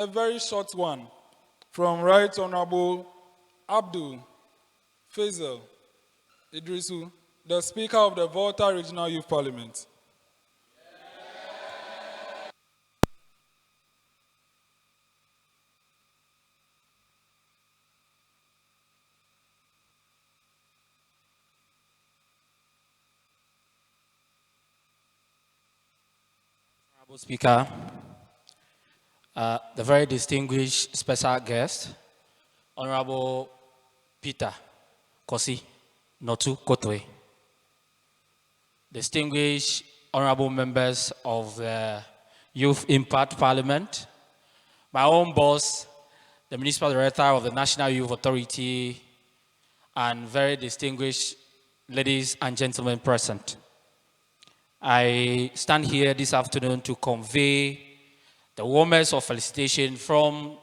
A very short one from Right Honorable Abdul Faisel Idrisu, the Speaker of the Volta Regional Youth Parliament. Honorable Speaker, the very distinguished special guest, Honorable Peter Kosi Nortsu-Kotoe, distinguished honorable members of the Youth Impact Parliament, my own boss, the Municipal Director of the National Youth Authority, and very distinguished ladies and gentlemen present. I stand here this afternoon to convey the warmest of felicitation from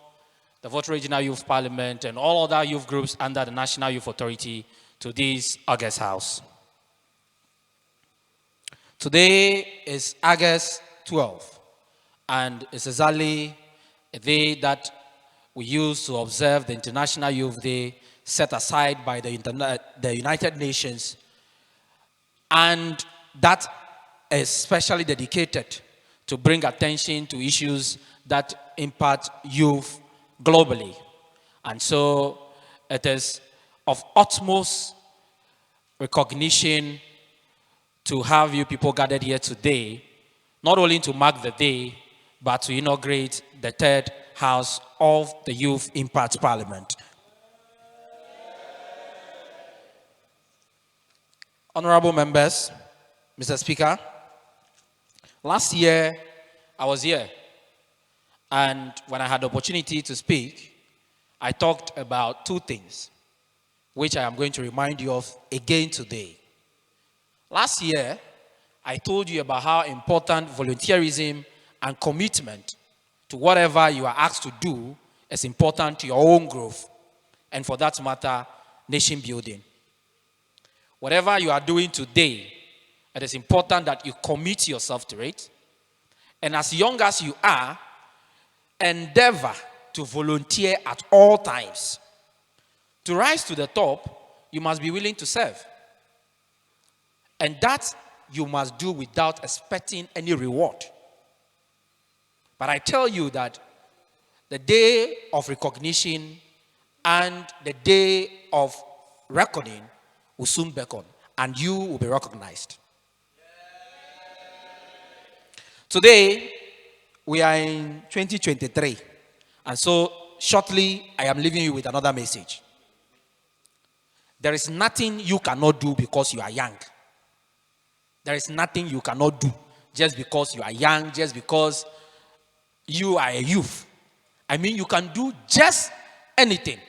the Volta Regional Youth Parliament and all other youth groups under the National Youth Authority to this August House. Today is August 12th, and it's exactly a day that we use to observe the International Youth Day set aside by the United Nations, and that is specially dedicated to bring attention to issues that impact youth globally. And so it is of utmost recognition to have you people gathered here today, not only to mark the day, but to inaugurate the third house of the Youth Impact Parliament. Honorable members, Mr. Speaker, last year I was here, and when I had the opportunity to speak, I talked about two things, which I am going to remind you of again today. Last year, I told you about how important volunteerism and commitment to whatever you are asked to do is important to your own growth, and for that matter, nation building. Whatever you are doing today, it is important that you commit yourself to it. And as young as you are, endeavor to volunteer at all times. To rise to the top, you must be willing to serve. And that you must do without expecting any reward. But I tell you that the day of recognition and the day of reckoning will soon beckon, and you will be recognized. Today, we are in 2023, and so shortly, I am leaving you with another message. There is nothing you cannot do because you are young. There is nothing you cannot do just because you are young, just because you are a youth. I mean, you can do just anything.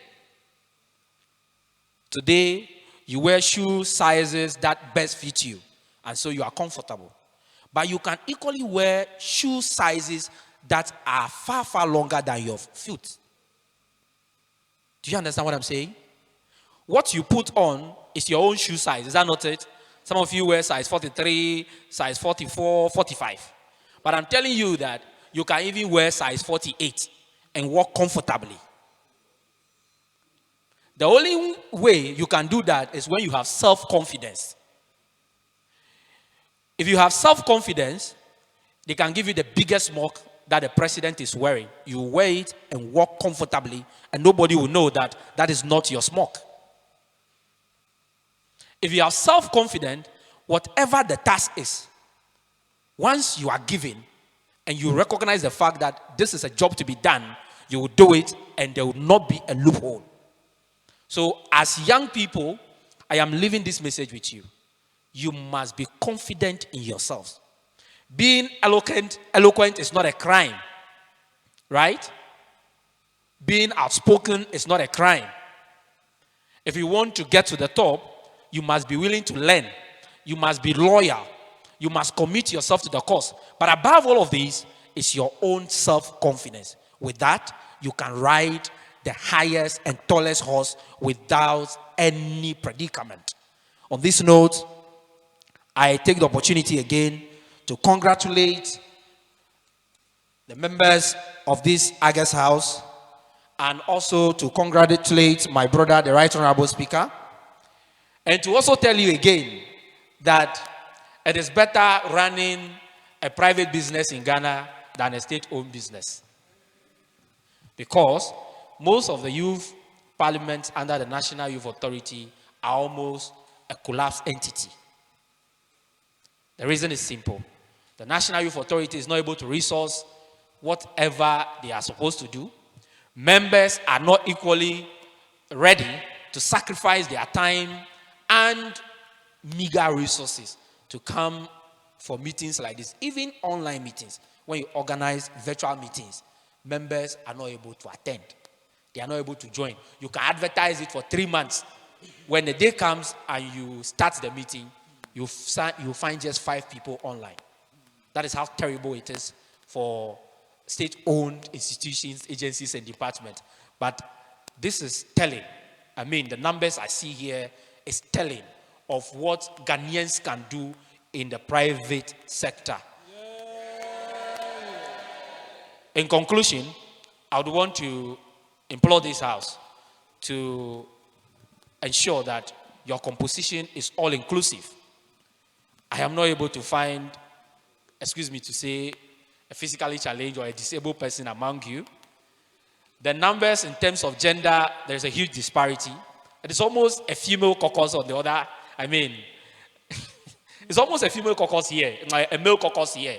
Today, you wear shoe sizes that best fit you, and so you are comfortable. But you can equally wear shoe sizes that are far, far longer than your foot. Do you understand what I'm saying? What you put on is your own shoe size. Is that not it? Some of you wear size 43, size 44, 45. But I'm telling you that you can even wear size 48 and walk comfortably. The only way you can do that is when you have self-confidence. If you have self-confidence, they can give you the biggest smock that the president is wearing. You wear it and walk comfortably, and nobody will know that that is not your smock. If you are self-confident, whatever the task is, once you are given and you recognize the fact that this is a job to be done, you will do it and there will not be a loophole. So as young people, I am leaving this message with you. You must be confident in yourselves. Being eloquent is not a crime, right? Being outspoken is not a crime. If you want to get to the top, you must be willing to learn. You must be loyal. You must commit yourself to the cause. But above all of these is your own self-confidence. With that, you can ride the highest and tallest horse without any predicament. On this note, I take the opportunity again to congratulate the members of this August House, and also to congratulate my brother, the Right Honorable Speaker, and to also tell you again that it is better running a private business in Ghana than a state-owned business. Because most of the youth parliaments under the National Youth Authority are almost a collapsed entity. The reason is simple. The National Youth Authority is not able to resource whatever they are supposed to do. Members are not equally ready to sacrifice their time and meager resources to come for meetings like this. Even online meetings, when you organize virtual meetings, members are not able to attend. They are not able to join. You can advertise it for 3 months. When the day comes and you start the meeting, you find just 5 people online. That is how terrible it is for state-owned institutions, agencies, and departments. But this is telling. I mean, the numbers I see here is telling of what Ghanaians can do in the private sector. In conclusion, I would want to implore this House to ensure that your composition is all-inclusive. I am not able to find, excuse me to say, a physically challenged or a disabled person among you. The numbers in terms of gender, there's a huge disparity. It is almost a female caucus on the other. I mean, it's almost a female caucus here, a male caucus here.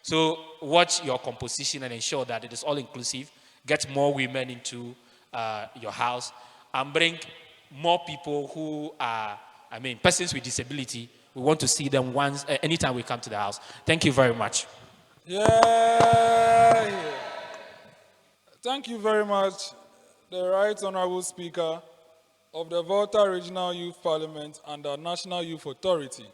So watch your composition and ensure that it is all-inclusive. Get more women into your house and bring more people who are, persons with disability. We want to see them once, anytime we come to the house. Thank you very much. Yeah. Thank you very much, the Right Honorable Speaker of the Volta Regional Youth Parliament and the National Youth Authority.